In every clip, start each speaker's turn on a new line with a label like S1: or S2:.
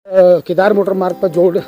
S1: Kedar motor मार्ग पर जोड़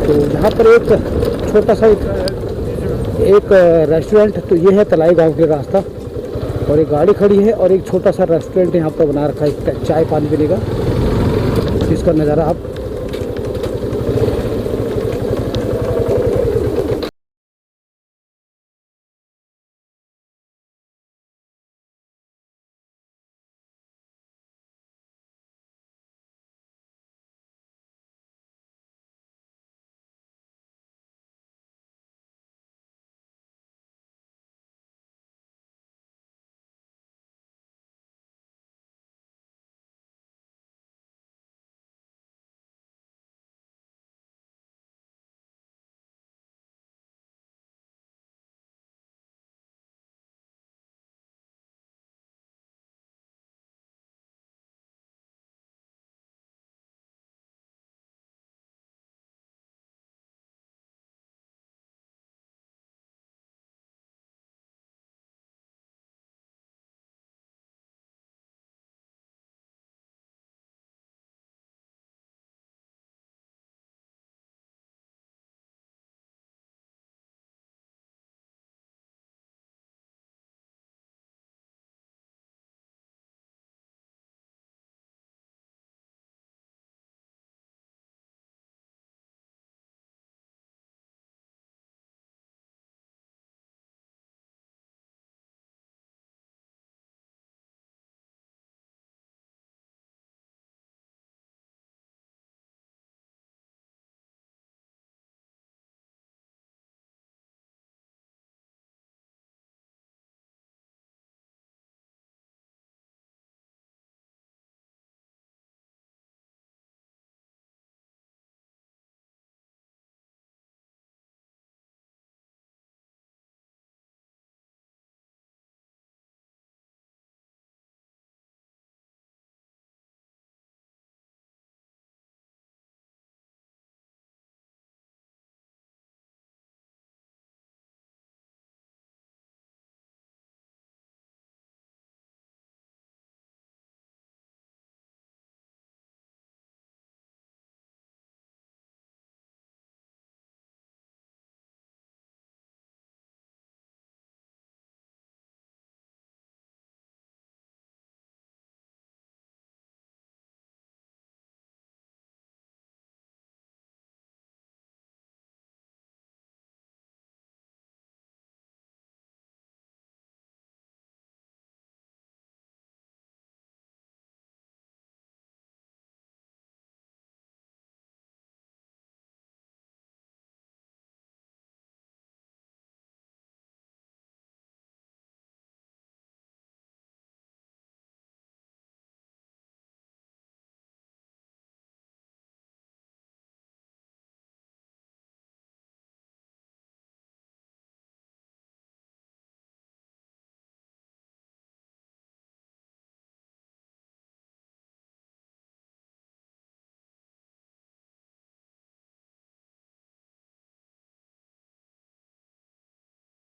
S1: तो यहाँ पर एक छोटा सा एक रेस्टोरेंट, तो ये है तलाई गांव के रास्ता, और एक गाड़ी खड़ी है और एक छोटा सा रेस्टोरेंट यहाँ पर बना रखा है चाय पानी पीने का। इसका नज़ारा आप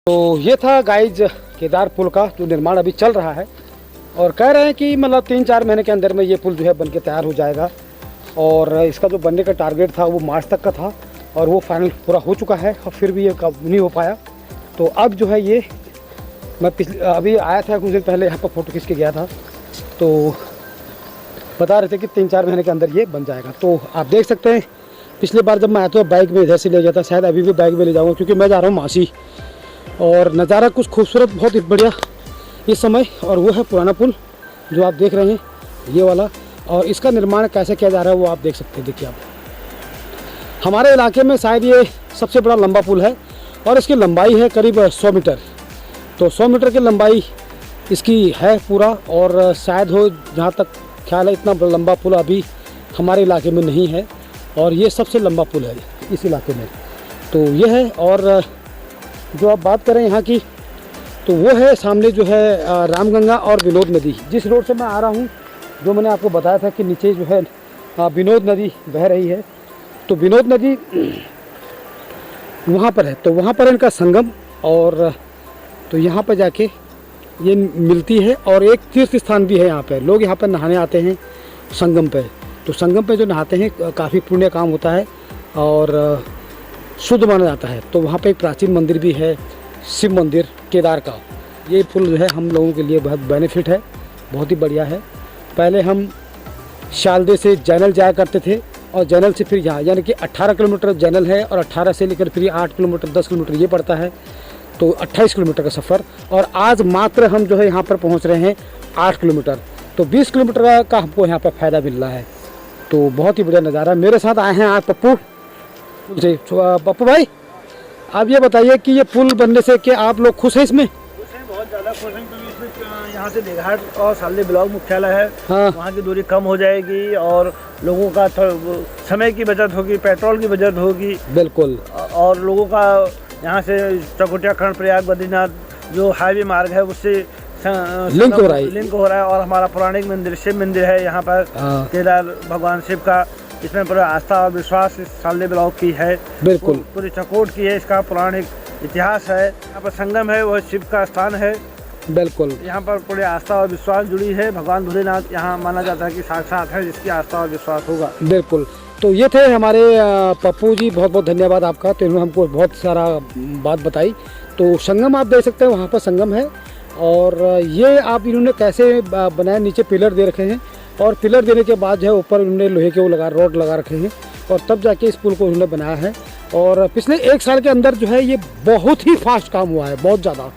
S1: तो ये था गाइज केदार पुल का जो निर्माण अभी चल रहा है, और कह रहे हैं कि मतलब 3-4 महीने के अंदर में ये पुल जो है बन के तैयार हो जाएगा। और इसका जो बनने का टारगेट था वो मार्च तक का था, और वो फाइनल पूरा हो चुका है, और फिर भी ये कब नहीं हो पाया। तो अब जो है ये मैं अभी आया था कुछ दिन पहले, यहाँ पर फ़ोटो खींच के गया था, तो बता रहे थे कि 3-4 महीने के अंदर ये बन जाएगा। तो आप देख सकते हैं पिछली बार जब मैं आया था बाइक में इधर से ले गया था, शायद अभी भी बाइक में ले जाऊँगा क्योंकि मैं जा रहा हूँ मासी। और नज़ारा कुछ खूबसूरत बहुत ही बढ़िया इस समय, और वो है पुराना पुल जो आप देख रहे हैं ये वाला। और इसका निर्माण कैसे किया जा रहा है वो आप देख सकते हैं। देखिए आप, हमारे इलाके में शायद ये सबसे बड़ा लंबा पुल है, और इसकी लंबाई है करीब 100 मीटर। तो 100 मीटर की लंबाई इसकी है पूरा, और शायद हो जहाँ तक ख्याल है इतना लंबा पुल अभी हमारे इलाके में नहीं है, और ये सबसे लंबा पुल है इस इलाके में। तो ये है, और जो आप बात करें यहाँ की, तो वो है सामने जो है रामगंगा और विनोद नदी। जिस रोड से मैं आ रहा हूँ, जो मैंने आपको बताया था कि नीचे जो है विनोद नदी बह रही है, तो विनोद नदी वहाँ पर है। तो वहाँ पर इनका संगम, और तो यहाँ पर जाके ये मिलती है, और एक तीर्थ स्थान भी है यहाँ पे। लोग यहाँ पर नहाने आते हैं संगम पे। तो संगम पे जो नहाते हैं काफ़ी पुण्य काम होता है और शुद्ध माना जाता है। तो वहाँ पे एक प्राचीन मंदिर भी है, शिव मंदिर केदार का। ये पुल जो है हम लोगों के लिए बहुत बेनिफिट है, बहुत ही बढ़िया है। पहले हम शालदे से जैनल जाया करते थे, और जैनल से फिर यहाँ, यानी कि 18 किलोमीटर जैनल है, और 18 से लेकर फिर 8 किलोमीटर 10 किलोमीटर ये पड़ता है, तो 28 किलोमीटर का सफ़र। और आज मात्र हम जो है यहाँ पर पहुँच रहे हैं 8 किलोमीटर, तो 20 किलोमीटर का हमको यहाँ पर फ़ायदा मिल रहा है। तो बहुत ही बढ़िया नज़ारा। मेरे साथ आए हैं आज पप्पू जी। पप्पू भाई, आप ये बताइए कि ये पुल बनने से क्या आप लोग खुश हैं इसमें?
S2: खुश हैं, बहुत ज़्यादा खुश हैं, क्योंकि इसमें यहाँ से देघाट और सालदे ब्लॉक मुख्यालय है।
S1: हाँ।
S2: वहाँ की दूरी कम हो जाएगी, और लोगों का समय की बचत होगी, पेट्रोल की बचत होगी।
S1: बिल्कुल।
S2: और लोगों का यहाँ से चकोटिया खंड प्रयाग बद्रीनाथ जो हाईवे मार्ग है उससे
S1: लिंक हो रहा है।
S2: और हमारा पौराणिक मंदिर शिव मंदिर है यहाँ पर, केदार भगवान शिव का। इसमें पूरा आस्था और विश्वास इस सालदे ब्लॉक की है,
S1: बिल्कुल
S2: पूरी चकोट की है। इसका पौराणिक इतिहास है। यहाँ पर संगम है, वह शिव का स्थान है।
S1: बिल्कुल,
S2: यहाँ पर पूरे आस्था और विश्वास जुड़ी है। भगवान भोलेनाथ यहाँ माना जाता है कि साक्षात है, जिसकी आस्था और विश्वास होगा।
S1: बिल्कुल। तो ये थे हमारे पप्पू जी, बहुत बहुत धन्यवाद आपका। तो इन्होंने हमको बहुत सारा बात बताई। तो संगम आप देख सकते हैं, वहाँ पर संगम है, और ये आप इन्होंने कैसे बनाया, नीचे पिलर दे रखे हैं, और पिलर देने के बाद जो है ऊपर उन्होंने लोहे के वो रोड लगा रखे हैं, और तब जाके इस पुल को उन्होंने बनाया है। और पिछले 1 साल के अंदर जो है ये बहुत ही फास्ट काम हुआ है, बहुत ज़्यादा।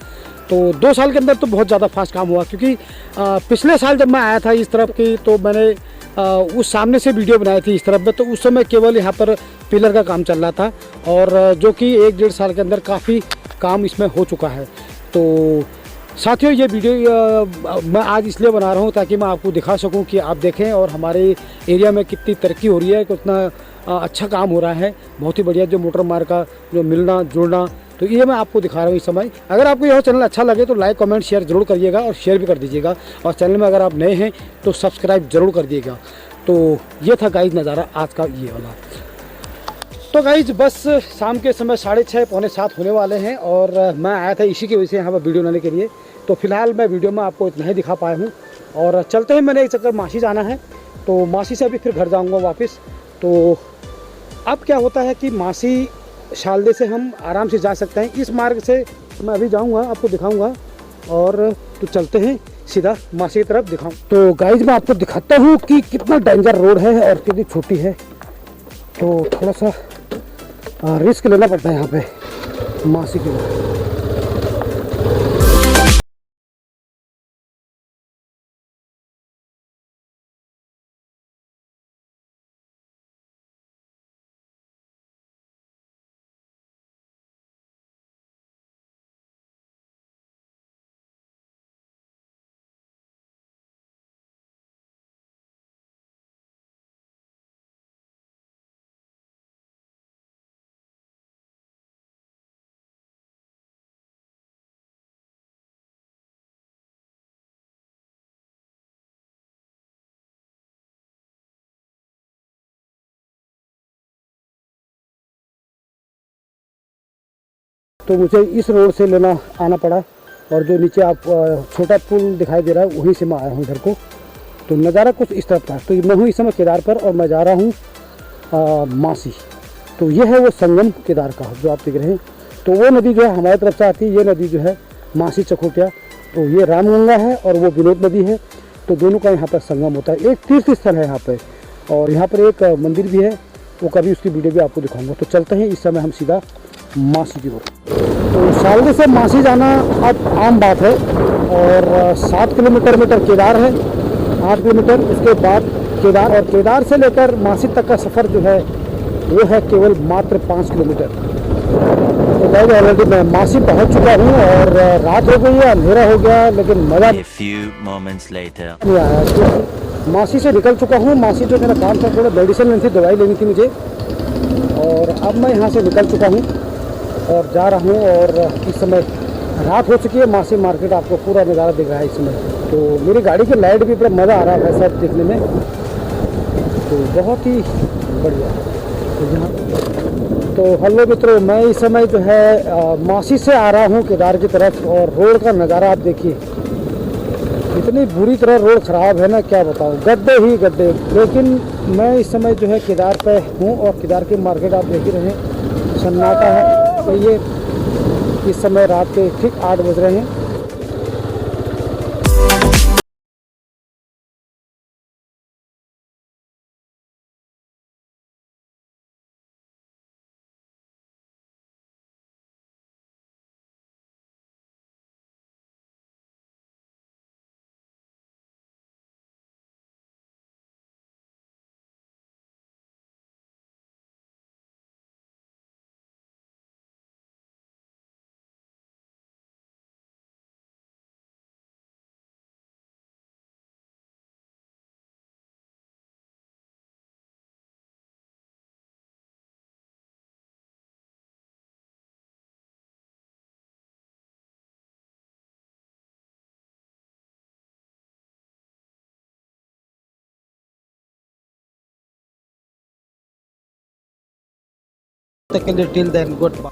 S1: तो 2 साल के अंदर तो बहुत ज़्यादा फास्ट काम हुआ, क्योंकि पिछले साल जब मैं आया था इस तरफ की, तो मैंने उस सामने से वीडियो बनाई थी इस तरफ में। तो उस समय केवल यहाँ पर पिलर का काम चल रहा था, और जो कि 1-1.5 साल के अंदर काफ़ी काम इसमें हो चुका है। तो साथियों, ये वीडियो मैं आज इसलिए बना रहा हूँ ताकि मैं आपको दिखा सकूँ कि आप देखें और हमारे एरिया में कितनी तरक्की हो रही है, कितना अच्छा काम हो रहा है। बहुत ही बढ़िया, जो मोटर मार्ग का जो मिलना जुड़ना, तो ये मैं आपको दिखा रहा हूँ इस समय। अगर आपको यह चैनल अच्छा लगे तो लाइक कमेंट शेयर जरूर करिएगा, और शेयर भी कर दीजिएगा। और चैनल में अगर आप नए हैं तो सब्सक्राइब जरूर कर दिएगा। तो ये था गाइज नज़ारा आज का ये वाला। तो गाइज बस शाम के समय 6:30 पौने 7 होने वाले हैं, और मैं आया था इसी की वजह से यहाँ पर वीडियो बनाने के लिए। तो फिलहाल मैं वीडियो में आपको इतना ही दिखा पाया हूँ, और चलते हैं, मैंने एक चक्कर मासी जाना है, तो मासी से अभी फिर घर जाऊँगा वापस। तो अब क्या होता है कि मासी शालदे से हम आराम से जा सकते हैं, इस मार्ग से मैं अभी जाऊँगा, आपको दिखाऊँगा। और तो चलते हैं सीधा मासी की तरफ दिखाऊँ। तो गाइज मैं आपको दिखाता हूँ कि कितना डेंजर रोड है और कितनी छोटी है। तो थोड़ा सा रिस्क लेना पड़ता है यहाँ पे मासी के लिए। तो मुझे इस रोड से लेना आना पड़ा, और जो नीचे आप छोटा पुल दिखाई दे रहा है वहीं से मैं आया हूँ इधर को। तो नज़ारा कुछ इस तरफ था। तो मैं हूँ इस समय केदार पर और मैं जा रहा हूँ मासी। तो ये है वो संगम केदार का जो आप देख रहे हैं। तो वो नदी जो है हमारी तरफ से आती है, ये नदी जो है मासी चकोटिया। तो ये रामगंगा है और वो विनोद नदी है। तो दोनों का यहाँ पर संगम होता है। एक तीर्थ स्थल है यहाँ पर, और यहाँ पर एक मंदिर भी है, वो कभी उसकी वीडियो भी आपको दिखाऊंगा। तो चलते हैं इस समय हम सीधा मासी की ओर। तो सालदे से मासी जाना अब आम बात है, और 7 किलोमीटर केदार है, 8 किलोमीटर उसके बाद केदार, और केदार से लेकर मासी तक का सफ़र जो है वो है केवल मात्र 5 किलोमीटर। तो मैं ऑलरेडी मैं मासी पहुंच चुका हूँ, और रात हो गई है, अंधेरा हो गया, लेकिन मज़ा नहीं आया क्योंकि मासी से निकल चुका हूँ। मासी जो मेरा काम था, थोड़ा मेडिसिन लेनी थी, दवाई लेनी थी मुझे, और अब मैं यहाँ से निकल चुका हूँ और जा रहा हूँ। और इस समय रात हो चुकी है। मासी मार्केट आपको पूरा नज़ारा दिख रहा है इस समय। तो मेरी गाड़ी की लाइट भी बड़ा मज़ा आ रहा है सब देखने में, तो बहुत ही बढ़िया। तो हेलो मित्रों, मैं इस समय जो है मासी से आ रहा हूँ केदार की तरफ, और रोड का नज़ारा आप देखिए, इतनी बुरी तरह रोड ख़राब है ना, क्या बताऊँ, गड्ढे ही गड्ढे। लेकिन मैं इस समय जो है केदार पे हूँ, और केदार की मार्केट आप देख ही रहे हैं, सन्नाटा है। तो ये इस समय रात के ठीक 8 बज रहे हैं।
S3: Till then, goodbye.